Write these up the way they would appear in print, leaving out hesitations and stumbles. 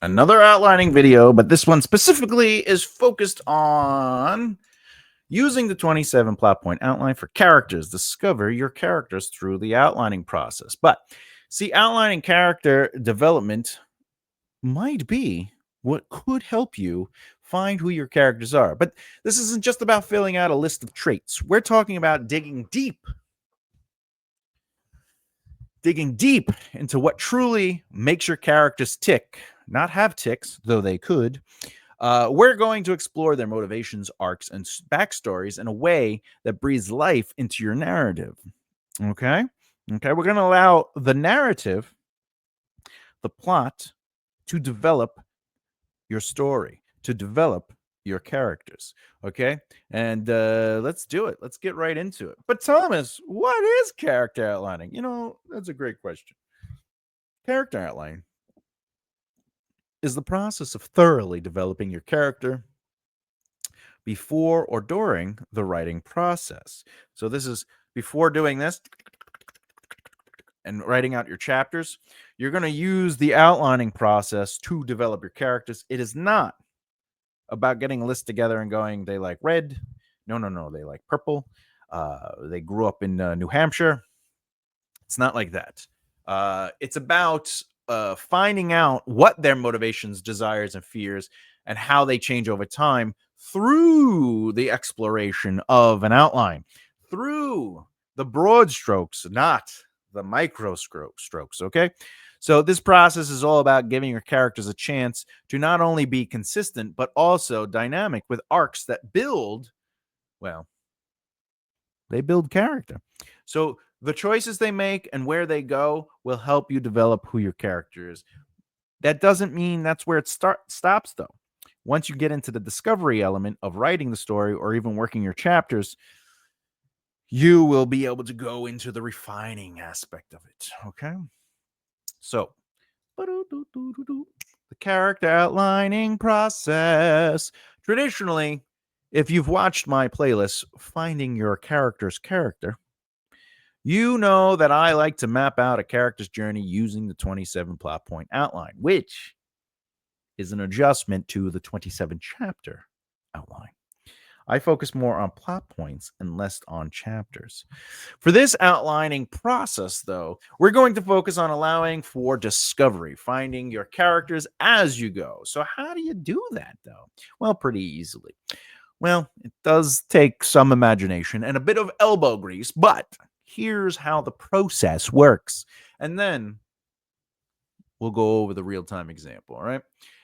Another outlining video, but this one specifically is focused on using the 27 plot point outline for characters. Discover your characters through the outlining process. But see, outlining character development might be what could help you find who your characters are. But this isn't just about filling out a list of traits. We're talking about digging deep into what truly makes your characters tick, not have ticks, though they could. We're going to explore their motivations, arcs, and backstories in a way that breathes life into your narrative. Okay? Okay, we're going to allow the narrative, the plot, to develop your story, to develop your characters. Okay? And let's do it. Let's get right into it. But Thomas, what is character outlining? That's a great question. Character outline is the process of thoroughly developing your character before or during the writing process. So this is before doing this and writing out your chapters, you're going to use the outlining process to develop your characters. It is not about getting a list together and going, they like red. No, they like purple. They grew up in New Hampshire. It's not like that. It's about finding out what their motivations, desires, and fears, and how they change over time through the exploration of an outline, through the broad strokes, not the micro strokes. Okay. So, this process is all about giving your characters a chance to not only be consistent, but also dynamic with arcs that they build character. So, the choices they make and where they go will help you develop who your character is. That doesn't mean that's where it stops, though. Once you get into the discovery element of writing the story or even working your chapters, you will be able to go into the refining aspect of it. Okay. So, the character outlining process. Traditionally, if you've watched my playlist, Finding Your Character's Character, you know that I like to map out a character's journey using the 27 plot point outline, which is an adjustment to the 27 chapter outline. I focus more on plot points and less on chapters. For this outlining process, though, we're going to focus on allowing for discovery, finding your characters as you go. So, how do you do that, though? Well, pretty easily. Well, it does take some imagination and a bit of elbow grease, but here's how the process works. And then we'll go over the real-time example, all right?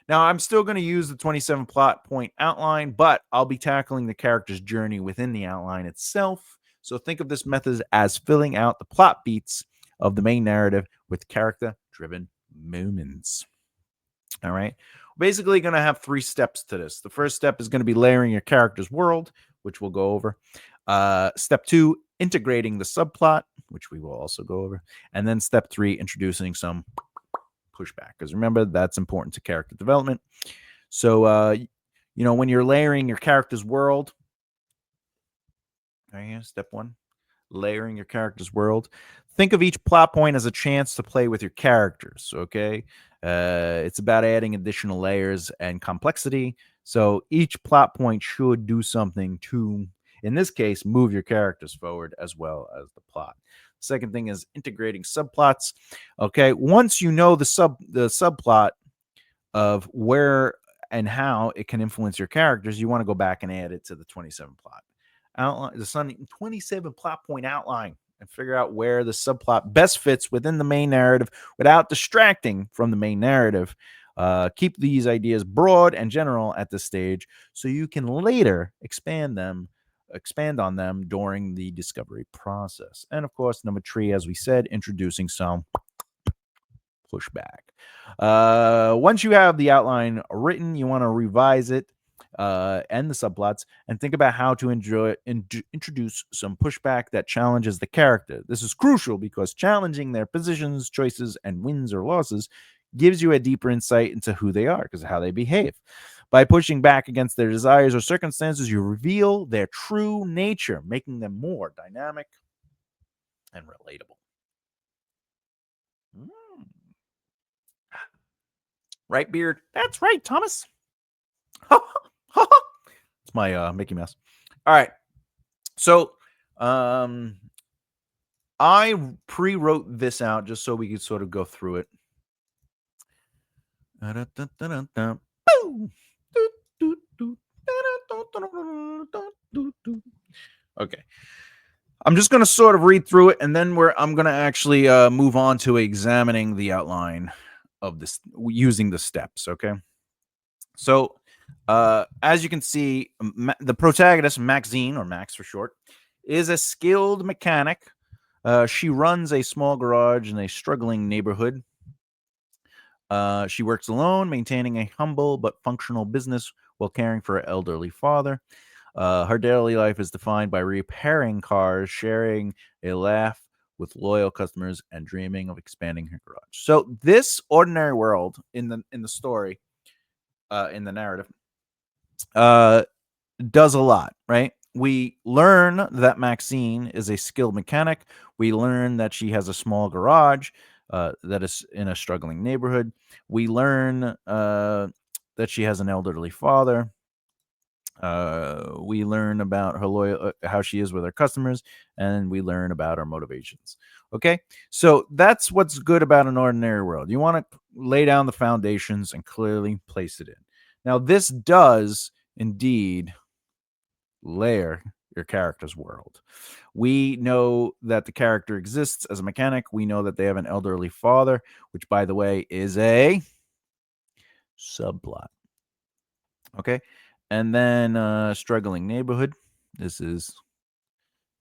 Now, I'm still going to use the 27 plot point outline, but I'll be tackling the character's journey within the outline itself. So think of this method as filling out the plot beats of the main narrative with character-driven moments. All right. Basically, going to have 3 steps to this. The first step is going to be layering your character's world, which we'll go over. Step 2, integrating the subplot, which we will also go over. And then step 3, introducing some pushback. Because remember, that's important to character development. So, when you're layering your character's world, right here, step 1, layering your character's world. Think of each plot point as a chance to play with your characters, okay? It's about adding additional layers and complexity. So each plot point should do something to, in this case, move your characters forward as well as the plot. Second thing is integrating subplots. Okay, once you know the subplot of where and how it can influence your characters, you want to go back and add it to the 27 plot outline, the 27 plot point outline, and figure out where the subplot best fits within the main narrative without distracting from the main narrative. Keep these ideas broad and general at this stage so you can later expand on them during the discovery process. And of course, number 3, as we said, introducing some pushback. Once you have the outline written, you want to revise it and the subplots and think about how to introduce some pushback that challenges the character. This is crucial because challenging their positions, choices, and wins or losses gives you a deeper insight into who they are because of how they behave. By pushing back against their desires or circumstances, you reveal their true nature, making them more dynamic and relatable. Right, Beard? That's right, Thomas. It's my Mickey Mouse. All right. So, I pre-wrote this out just so we could sort of go through it. Okay. I'm just going to sort of read through it, and then I'm going to actually move on to examining the outline of this using the steps. Okay. So, as you can see, the protagonist, Maxine, or Max for short, is a skilled mechanic. She runs a small garage in a struggling neighborhood. She works alone, maintaining a humble but functional business while caring for her elderly father. Her daily life is defined by repairing cars, sharing a laugh with loyal customers, and dreaming of expanding her garage. So, this ordinary world in the story, in the narrative, does a lot, right? We learn that Maxine is a skilled mechanic. We learn that she has a small garage that is in a struggling neighborhood. We learn that she has an elderly father. We learn about her loyal, how she is with her customers, and we learn about her motivations. Okay, so that's what's good about an ordinary world. You want to lay down the foundations and clearly place it in. Now, this does indeed layer your character's world. We know that the character exists as a mechanic. We know that they have an elderly father, which, by the way, is a subplot. Okay. And then struggling neighborhood. This is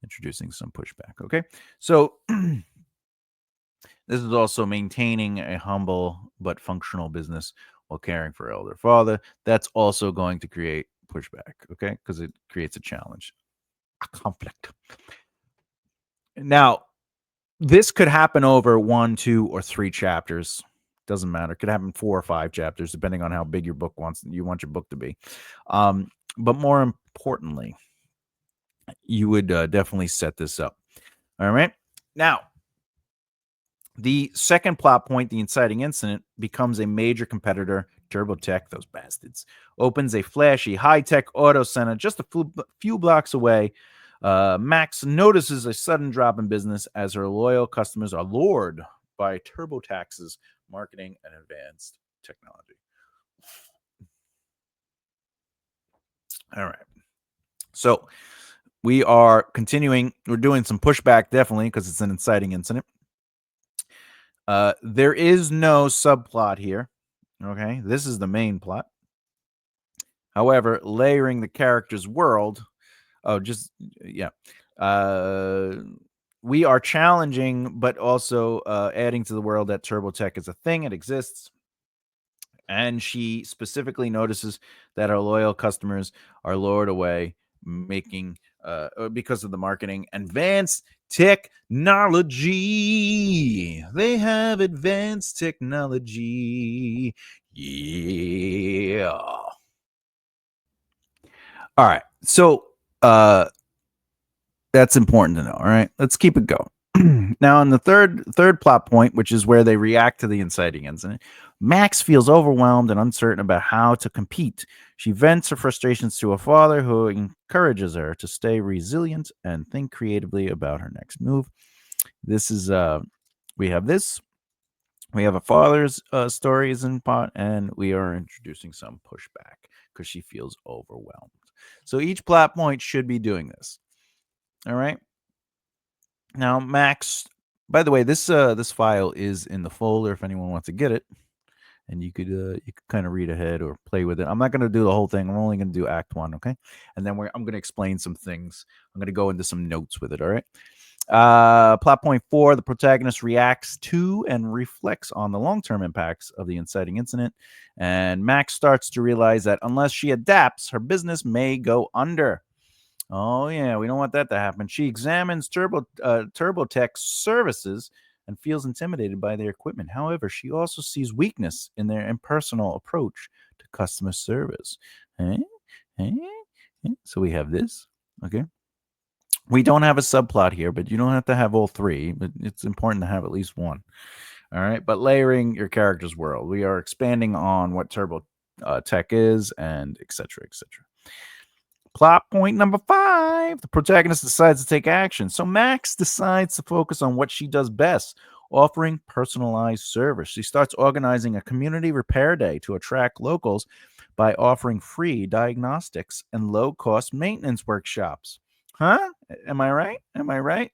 introducing some pushback. Okay. So this is also maintaining a humble but functional business while caring for elder father. That's also going to create pushback. Okay. Because it creates a challenge, a conflict. Now, this could happen over 1, 2, or 3 chapters. Doesn't matter. It could happen 4 or 5 chapters, depending on how big your book want your book to be. But more importantly, you would definitely set this up. All right. Now, the second plot point, the inciting incident, becomes a major competitor. TurboTech, those bastards, opens a flashy high-tech auto center just a few blocks away. Max notices a sudden drop in business as her loyal customers are lured by TurboTax's marketing and advanced technology. All right. So we are continuing. We're doing some pushback, definitely, because it's an inciting incident. There is no subplot here. Okay. This is the main plot. However, layering the character's world. Oh, just, yeah. We are challenging, but also adding to the world that TurboTech is a thing. It exists. And she specifically notices that her loyal customers are lured away, making because of the marketing advanced technology. They have advanced technology. Yeah. All right. So that's important to know. All right. Let's keep it going. Now, on the third plot point, which is where they react to the inciting incident, Max feels overwhelmed and uncertain about how to compete. She vents her frustrations to her father, who encourages her to stay resilient and think creatively about her next move. This is we have this. We have a father's stories in pot, and we are introducing some pushback because she feels overwhelmed. So each plot point should be doing this. All right. Now, Max, by the way, this file is in the folder if anyone wants to get it, and you could kind of read ahead or play with it. I'm not going to do the whole thing. I'm only going to do Act 1, okay? And then I'm going to explain some things. I'm going to go into some notes with it, all right? Plot point 4, the protagonist reacts to and reflects on the long-term impacts of the inciting incident, and Max starts to realize that unless she adapts, her business may go under. Oh, yeah, we don't want that to happen. She examines TurboTech's services and feels intimidated by their equipment. However, she also sees weakness in their impersonal approach to customer service. Eh? Eh? Eh? So we have this. Okay. We don't have a subplot here, but you don't have to have all 3, but it's important to have at least one. All right, but layering your character's world. We are expanding on what turbo tech is, and etc. etc. Plot point number 5. The protagonist decides to take action. So Max decides to focus on what she does best, offering personalized service. She starts organizing a community repair day to attract locals by offering free diagnostics and low-cost maintenance workshops. Huh? Am I right? Am I right?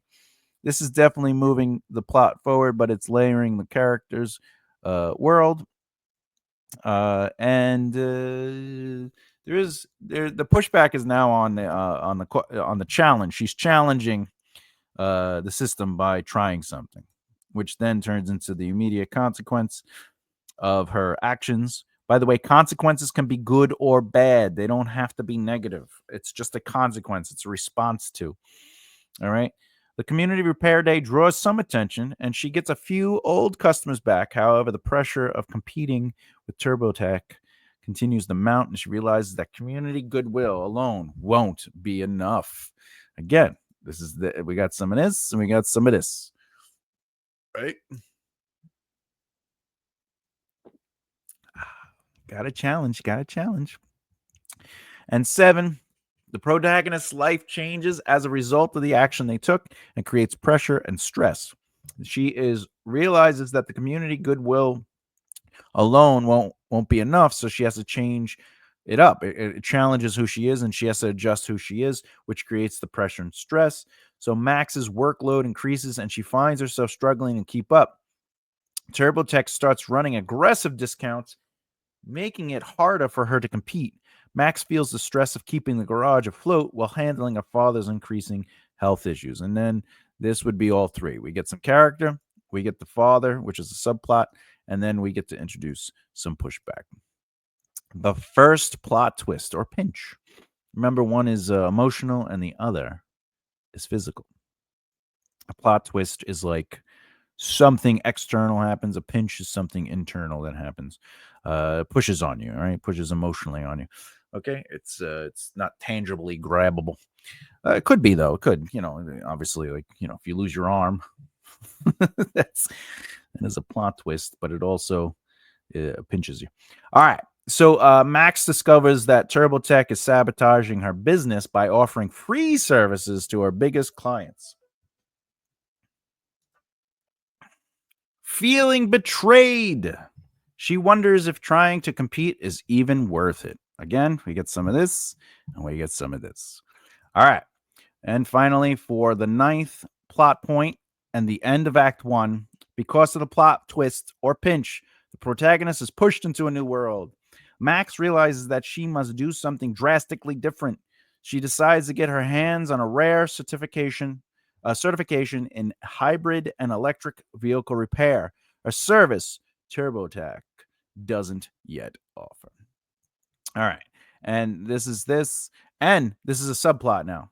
This is definitely moving the plot forward, but it's layering the characters' world, and the pushback is now on the challenge. She's challenging the system by trying something, which then turns into the immediate consequence of her actions. By the way, consequences can be good or bad. They don't have to be negative. It's just a consequence. It's a response to. All right. The community repair day draws some attention, and she gets a few old customers back. However, the pressure of competing with TurboTax continues to mount, and she realizes that community goodwill alone won't be enough. Again, we got some of this, and we got some of this. Right? Got a challenge. Got a challenge. And 7, the protagonist's life changes as a result of the action they took and creates pressure and stress. She realizes that the community goodwill alone won't be enough, so she has to change it up. It challenges who she is, and she has to adjust who she is, which creates the pressure and stress. So Max's workload increases, and she finds herself struggling to keep up. TurboTax starts running aggressive discounts, making it harder for her to compete. Max feels the stress of keeping the garage afloat while handling her father's increasing health issues. And then this would be all 3. We get some character, we get the father, which is a subplot, and then we get to introduce some pushback. The first plot twist or pinch. Remember, one is emotional and the other is physical. A plot twist is like something external happens. A pinch is something internal that happens. Pushes on you, all right? Pushes emotionally on you. Okay, it's not tangibly grabbable. It could be though. It could, obviously, like if you lose your arm, that is a plot twist, but it also pinches you. All right. So Max discovers that TurboTax is sabotaging her business by offering free services to her biggest clients. Feeling betrayed. She wonders if trying to compete is even worth it. Again, we get some of this and we get some of this. All right. And finally, for the 9th plot point and the end of Act 1, because of the plot twist or pinch, the protagonist is pushed into a new world. Max realizes that she must do something drastically different. She decides to get her hands on a rare certification in hybrid and electric vehicle repair, a service TurboTax doesn't yet offer. All right. And this is a subplot now,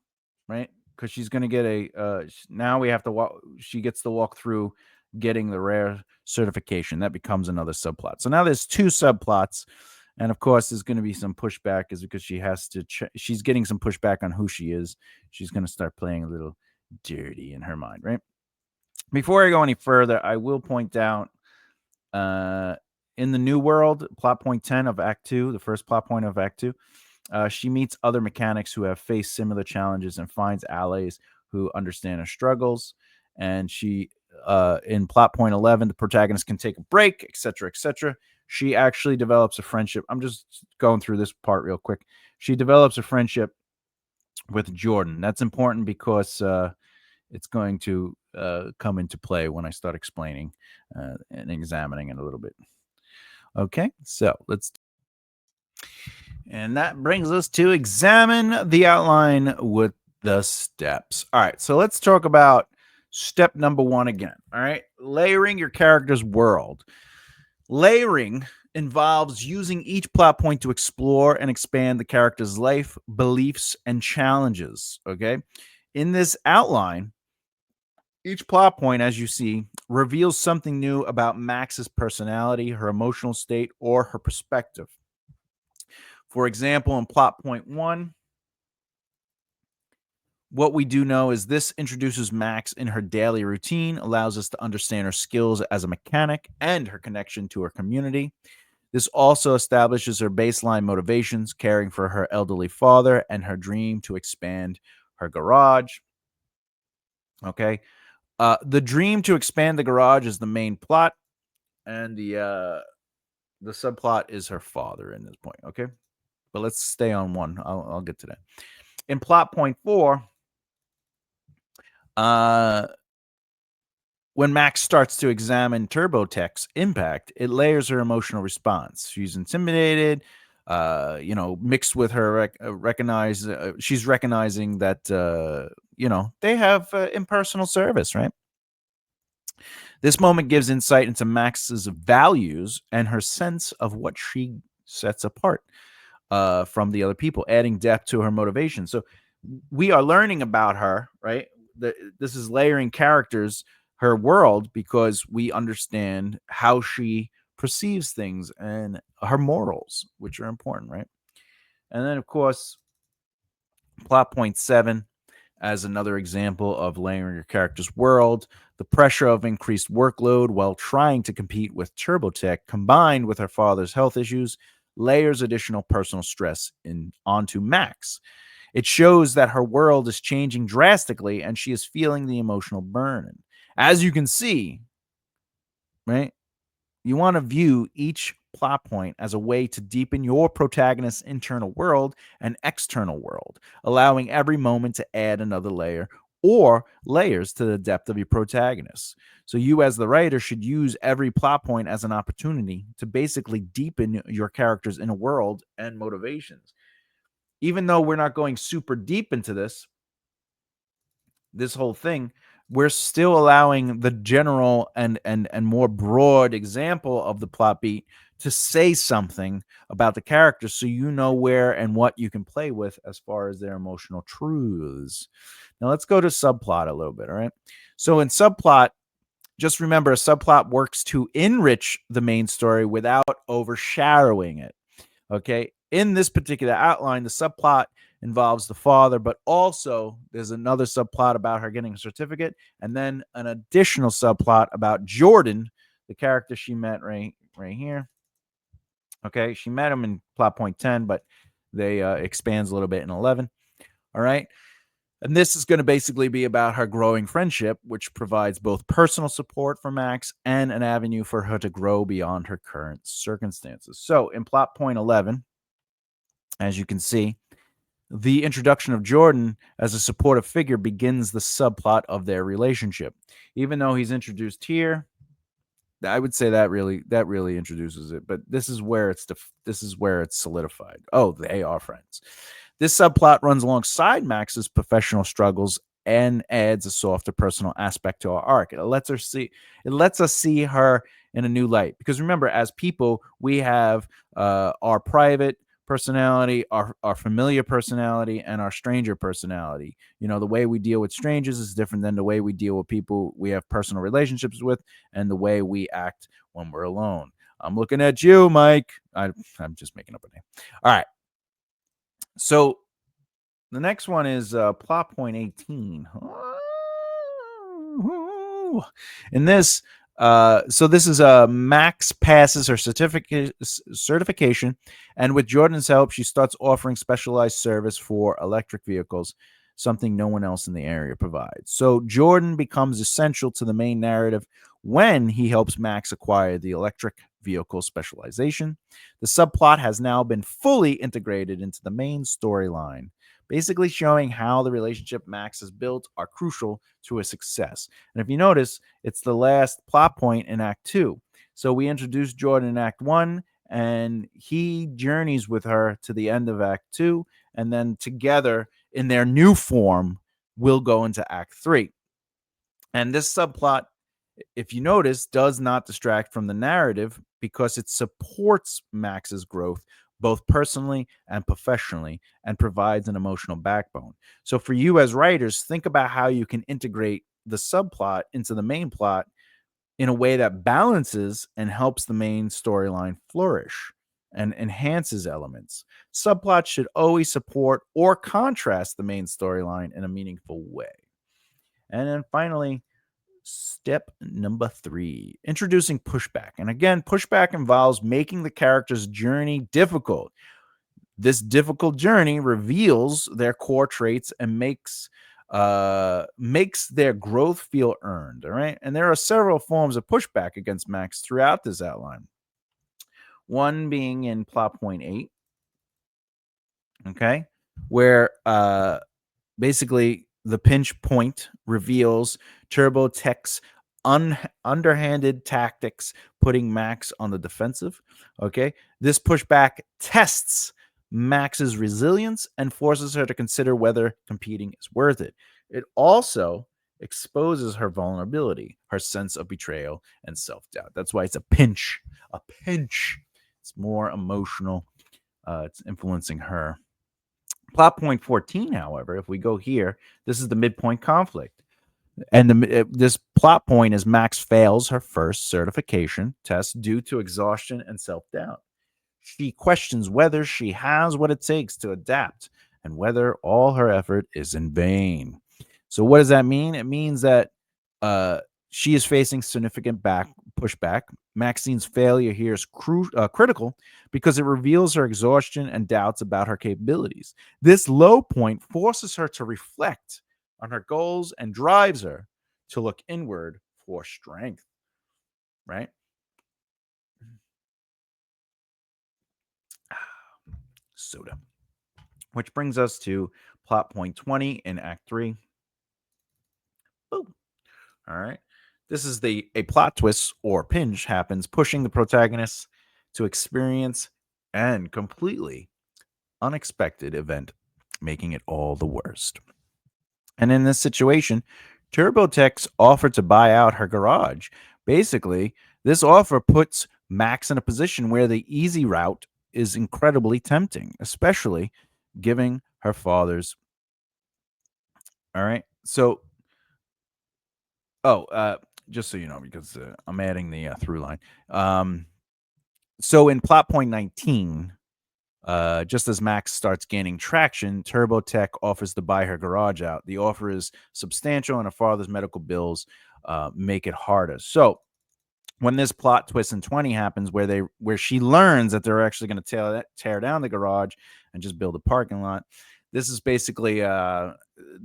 right? Because she's going to get now we have to walk, she gets to walk through getting the rare certification. That becomes another subplot. So now there's 2 subplots. And of course, there's going to be some pushback, is because she has to, she's getting some pushback on who she is. She's going to start playing a little dirty in her mind, right? Before I go any further, I will point out in the new world, plot point 10 of Act 2, the first plot point of Act 2, she meets other mechanics who have faced similar challenges and finds allies who understand her struggles. And she, in plot point 11, the protagonist can take a break, etc., etc. She actually develops a friendship. I'm just going through this part real quick. She develops a friendship with Jordan. That's important because it's going to come into play when I start explaining and examining it a little bit. Okay, so let's. And that brings us to examine the outline with the steps. All right, so let's talk about step number 1 again. All right, layering your character's world. Layering involves using each plot point to explore and expand the character's life, beliefs, and challenges. Okay, in this outline, each plot point, as you see, reveals something new about Max's personality, her emotional state, or her perspective. For example, in plot point 1, What we do know is this introduces Max in her daily routine, allows us to understand her skills as a mechanic and her connection to her community. This also establishes her baseline motivations, caring for her elderly father and her dream to expand her garage. Okay. The dream to expand the garage is the main plot, and the subplot is her father in this point. Okay. But let's stay on one. I'll get to that. In plot point 4, uh, when Max starts to examine TurboTech's impact, it layers her emotional response. She's intimidated, mixed with her she's recognizing that they have impersonal service, right? This moment gives insight into Max's values and her sense of what she sets apart from the other people, adding depth to her motivation. So we are learning about her, right? This is layering characters, her world, because we understand how she perceives things and her morals, which are important, right? And then, of course, plot point 7 as another example of layering your character's world. The pressure of increased workload while trying to compete with TurboTech, combined with her father's health issues, layers additional personal stress onto Max. It shows that her world is changing drastically and she is feeling the emotional burn. As you can see, right, you want to view each plot point as a way to deepen your protagonist's internal world and external world, allowing every moment to add another layer or layers to the depth of your protagonist. So, you as the writer should use every plot point as an opportunity to basically deepen your character's inner world and motivations. Even though we're not going super deep into this whole thing, we're still allowing the general and more broad example of the plot beat to say something about the characters, so you know where and what you can play with as far as their emotional truths. Now let's go to subplot a little bit. All right. So in subplot, just remember, a subplot works to enrich the main story without overshadowing it. Okay. In this particular outline, the subplot involves the father, but also there's another subplot about her getting a certificate, and then an additional subplot about Jordan, the character she met right here. Okay. She met him in plot point 10, but they expands a little bit in 11. All right. And this is going to basically be about her growing friendship, which provides both personal support for Max and an avenue for her to grow beyond her current circumstances. So in plot point 11, as you can see, the introduction of Jordan as a supportive figure begins the subplot of their relationship. Even though he's introduced here, I would say that really introduces it. But this is where it's solidified. Oh, they are friends. This subplot runs alongside Max's professional struggles and adds a softer personal aspect to our arc. It lets us see her in a new light. Because remember, as people, we have our private personality, our familiar personality, and our stranger personality. The way we deal with strangers is different than the way we deal with people we have personal relationships with, and the way we act when we're alone. I'm looking at you, Mike. I'm just making up a name. All right. So the next one is plot point 18. In this, so this is Max passes her certification, and with Jordan's help, she starts offering specialized service for electric vehicles, something no one else in the area provides. So Jordan becomes essential to the main narrative when he helps Max acquire the electric vehicle specialization. The subplot has now been fully integrated into the main storyline, basically showing how the relationship Max has built are crucial to his success. And if you notice, it's the last plot point in Act 2. So we introduced Jordan in Act 1, and he journeys with her to the end of Act 2, and then together in their new form, we'll go into Act 3. And this subplot, if you notice, does not distract from the narrative because it supports Max's growth both personally and professionally and provides an emotional backbone. So for you as writers, think about how you can integrate the subplot into the main plot in a way that balances and helps the main storyline flourish. and enhances elements. Subplots should always support or contrast the main storyline in a meaningful way. And then finally, step number 3, introducing pushback. And again, pushback involves making the character's journey difficult. This difficult journey reveals their core traits and makes their growth feel earned. All right. And there are several forms of pushback against Max throughout this outline. One being in plot point 8, okay, where basically the pinch point reveals Turbo Tech's underhanded tactics, putting Max on the defensive. Okay, this pushback tests Max's resilience and forces her to consider whether competing is worth it. It also exposes her vulnerability, her sense of betrayal and self-doubt. That's why it's a pinch. A pinch. It's more emotional. It's influencing her. Plot point 14, however, if we go here, this is the midpoint conflict. And this plot point is Max fails her first certification test due to exhaustion and self doubt. She questions whether she has what it takes to adapt and whether all her effort is in vain. So, what does that mean? It means that uh, she is facing significant pushback. Maxine's failure here is critical because it reveals her exhaustion and doubts about her capabilities. This low point forces her to reflect on her goals and drives her to look inward for strength, right? Soda. Which brings us to plot point 20 in Act 3. Boom. All right. This is a plot twist or pinch happens, pushing the protagonist to experience an completely unexpected event, making it all the worst. And in this situation, TurboTech's offer to buy out her garage. Basically, this offer puts Max in a position where the easy route is incredibly tempting, especially giving her father's. All right. So, oh, just so you know, because I'm adding the through line. So in plot point 19, just as Max starts gaining traction, TurboTech offers to buy her garage out. The offer is substantial, and her father's medical bills make it harder. So when this plot twist in 20 happens, where she learns that they're actually going to tear down the garage and just build a parking lot, this is basically the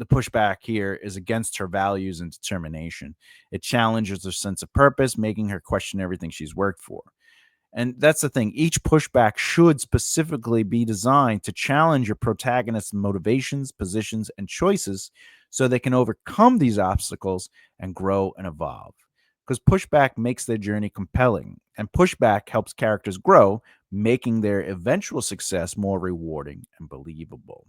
pushback here is against her values and determination. It challenges her sense of purpose, making her question everything she's worked for. And that's the thing. Each pushback should specifically be designed to challenge your protagonist's motivations, positions, and choices so they can overcome these obstacles and grow and evolve. Because pushback makes their journey compelling, and pushback helps characters grow, making their eventual success more rewarding and believable.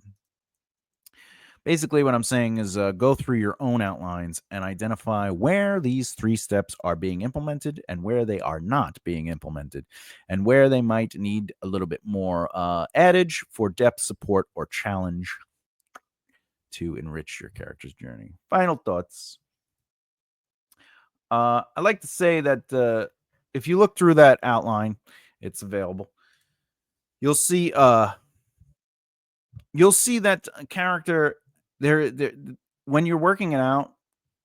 Basically, what I'm saying is go through your own outlines and identify where these 3 steps are being implemented and where they are not being implemented, and where they might need a little bit more adage for depth, support, or challenge to enrich your character's journey. Final thoughts. I like to say that if you look through that outline, it's available. You'll see that character there when you're working it out.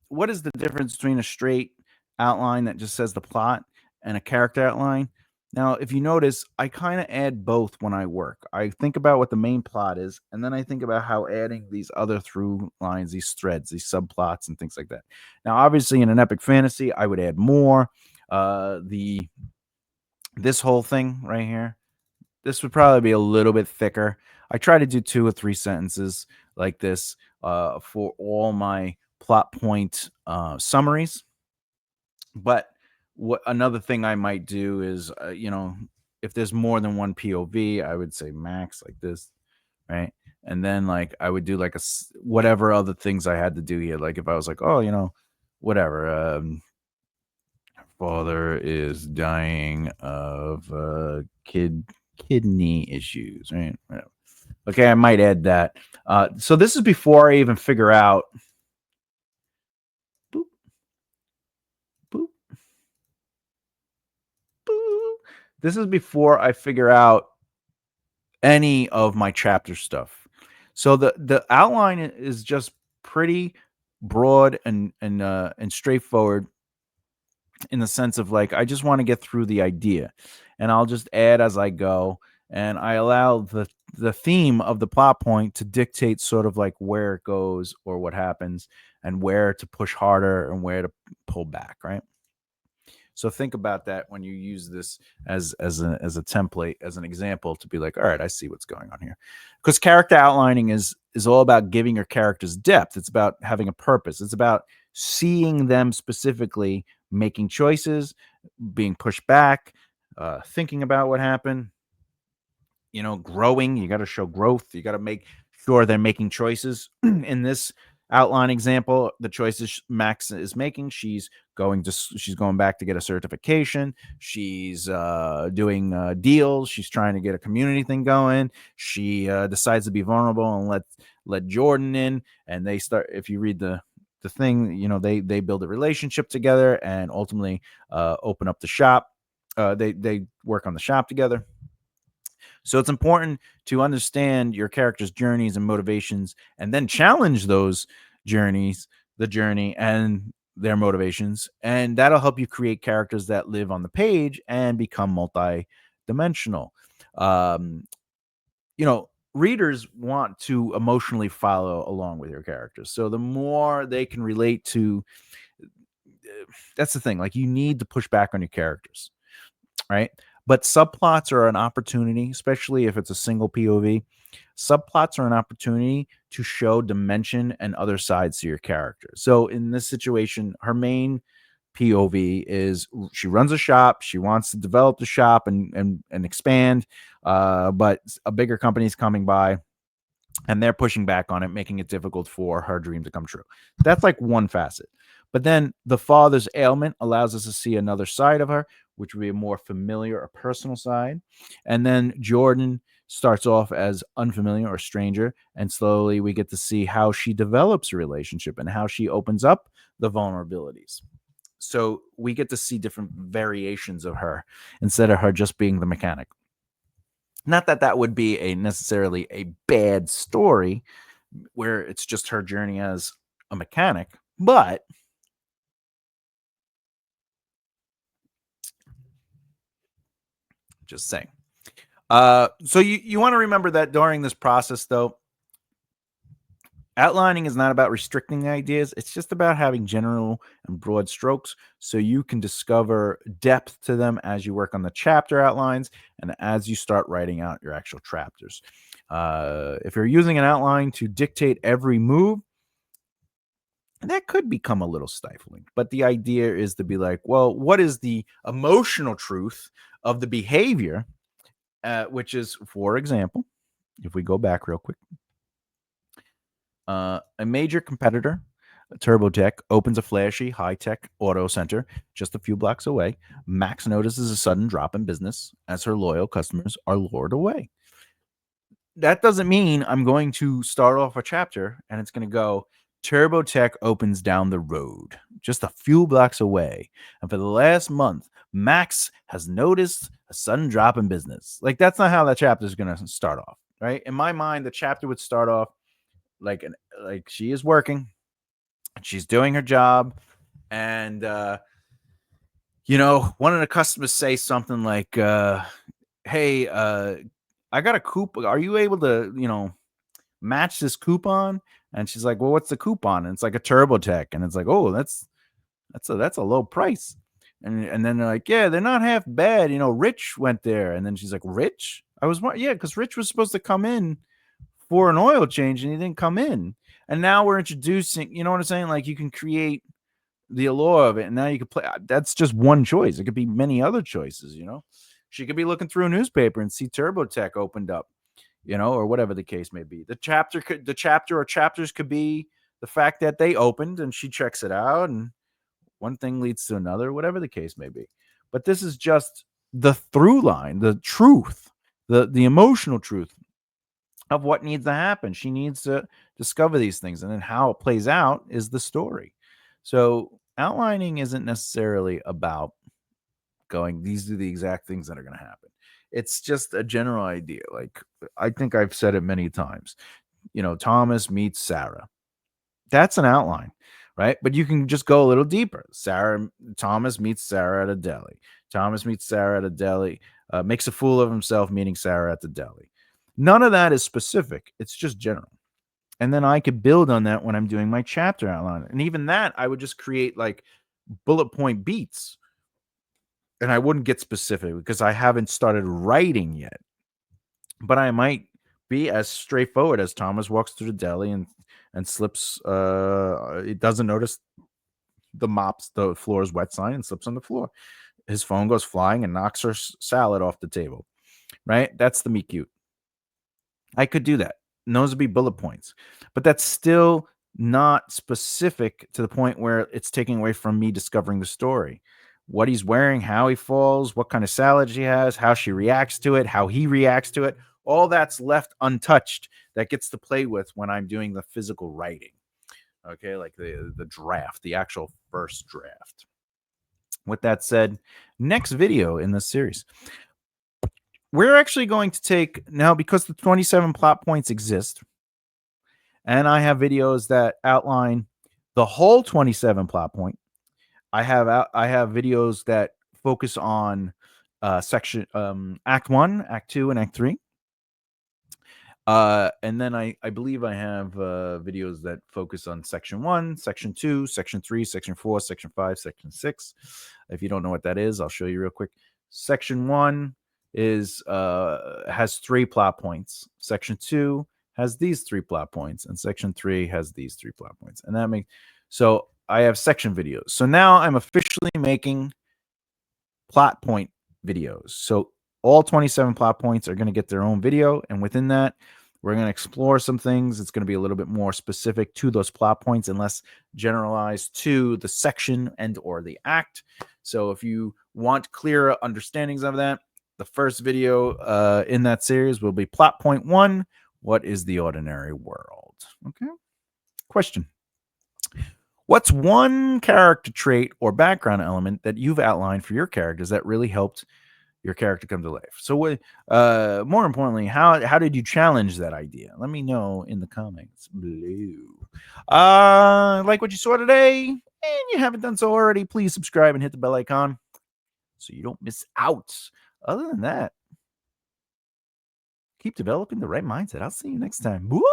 What is the difference between a straight outline that just says the plot and a character outline? Now, if you notice, I kind of add both when I work. I think about what the main plot is, and then I think about how adding these other through lines, these threads, these subplots, and things like that. Now, obviously, in an epic fantasy, I would add more. The This whole thing right here, this would probably be a little bit thicker. I try to do 2 or 3 sentences like this for all my plot point summaries. But what another thing I might do is, if there's more than one POV, I would say max like this, right? And then like I would do like whatever other things I had to do here. Like if I was like, oh, whatever, father is dying of kidney issues, right? Whatever. Okay, I might add that. So this is before I even figure out. Boop, boop, boop. This is before I figure out any of my chapter stuff. So the outline is just pretty broad and straightforward, in the sense of like I just want to get through the idea, and I'll just add as I go, and I allow the theme of the plot point to dictate sort of like where it goes or what happens, and where to push harder and where to pull back, right? So think about that when you use this as a template, as an example, to be like, all right, I see what's going on here. Because character outlining is all about giving your characters depth. It's about having a purpose. It's about seeing them specifically making choices, being pushed back, thinking about what happened, growing. You got to show growth. You got to make sure they're making choices. In this outline example, the choices Max is making, she's going back to get a certification. She's doing deals. She's trying to get a community thing going. She decides to be vulnerable and let Jordan in, and they start. If you read the thing, they build a relationship together and ultimately open up the shop. They work on the shop together. So it's important to understand your character's journeys and motivations, and then challenge those journeys, the journey and their motivations. And that'll help you create characters that live on the page and become multi-dimensional. Um, Readers want to emotionally follow along with your characters. So the more they can relate to, that's the thing. Like, you need to push back on your characters, right? But subplots are an opportunity, especially if it's a single POV. Subplots are an opportunity to show dimension and other sides to your character. So in this situation, her main POV is she runs a shop. She wants to develop the shop and expand, but a bigger company is coming by and they're pushing back on it, making it difficult for her dream to come true. That's like one facet. But then the father's ailment allows us to see another side of her, which would be a more familiar or personal side. And then Jordan starts off as unfamiliar or stranger, and slowly we get to see how she develops a relationship and how she opens up the vulnerabilities. So we get to see different variations of her instead of her just being the mechanic. Not that that would be a necessarily a bad story where it's just her journey as a mechanic, but just saying. So you want to remember that during this process, though, outlining is not about restricting the ideas. It's just about having general and broad strokes so you can discover depth to them as you work on the chapter outlines and as you start writing out your actual chapters. If you're using an outline to dictate every move, that could become a little stifling. But the idea is to be like, well, what is the emotional truth of the behavior? Which is, for example, if we go back real quick, a major competitor, TurboTech, opens a flashy high-tech auto center just a few blocks away. Max notices a sudden drop in business as her loyal customers are lured away. That doesn't mean I'm going to start off a chapter and it's going to go TurboTech opens down the road just a few blocks away. And for the last month, Max has noticed a sudden drop in business. Like, that's not how that chapter is going to start off, right? In my mind, the chapter would start off like she is working, she's doing her job, and one of the customers say something like, hey, I got a coupon. Are you able to, match this coupon? And she's like, well, what's the coupon? And it's like a TurboTech. And it's like, oh, that's a low price. And then they're like, yeah, they're not half bad. Rich went there. And then she's like, Rich? Yeah, because Rich was supposed to come in for an oil change and he didn't come in. And now we're introducing, you know what I'm saying? Like, you can create the allure of it, and now you can play. That's just one choice. It could be many other choices. She could be looking through a newspaper and see TurboTech opened up, or whatever the case may be. The chapter or chapters could be the fact that they opened and she checks it out, and one thing leads to another, whatever the case may be. But this is just the through line, the truth, the emotional truth of what needs to happen. She needs to discover these things, and then how it plays out is the story. So outlining isn't necessarily about going, these are the exact things that are going to happen. It's just a general idea. Like, I think I've said it many times. Thomas meets Sarah. That's an outline, right? But you can just go a little deeper. Thomas meets Sarah at a deli. Thomas meets Sarah at a deli, makes a fool of himself meeting Sarah at the deli. None of that is specific. It's just general. And then I could build on that when I'm doing my chapter outline. And even that, I would just create like bullet point beats. And I wouldn't get specific because I haven't started writing yet. But I might be as straightforward as Thomas walks through the deli and slips. He doesn't notice the floor is wet sign and slips on the floor. His phone goes flying and knocks her salad off the table. Right? That's the meet cute. I could do that. And those would be bullet points, but that's still not specific to the point where it's taking away from me discovering the story. What he's wearing, how he falls, what kind of salad she has, how she reacts to it, how he reacts to it. All that's left untouched that gets to play with when I'm doing the physical writing. Okay, like the draft, the actual first draft. With that said, next video in this series, we're actually going to take now, because the 27 plot points exist, and I have videos that outline the whole 27 plot point. I have videos that focus on section Act 1, Act 2, and Act 3. And then I believe I have videos that focus on Section 1, Section 2, Section 3, Section 4, Section 5, Section 6. If you don't know what that is, I'll show you real quick. Section 1 has 3 plot points. Section 2 has these 3 plot points, and Section 3 has these 3 plot points. And that makes so I have section videos. So now I'm officially making plot point videos. So all 27 plot points are going to get their own video, and within that, we're going to explore some things. It's going to be a little bit more specific to those plot points and less generalized to the section and or the act. So if you want clearer understandings of that, the first video in that series will be plot point 1. What is the ordinary world? Okay. Question. What's one character trait or background element that you've outlined for your characters that really helped your character come to life? So more importantly, how did you challenge that idea? Let me know in the comments below. Like what you saw today, and you haven't done so already, please subscribe and hit the bell icon so you don't miss out. Other than that, keep developing the right mindset. I'll see you next time. Boo!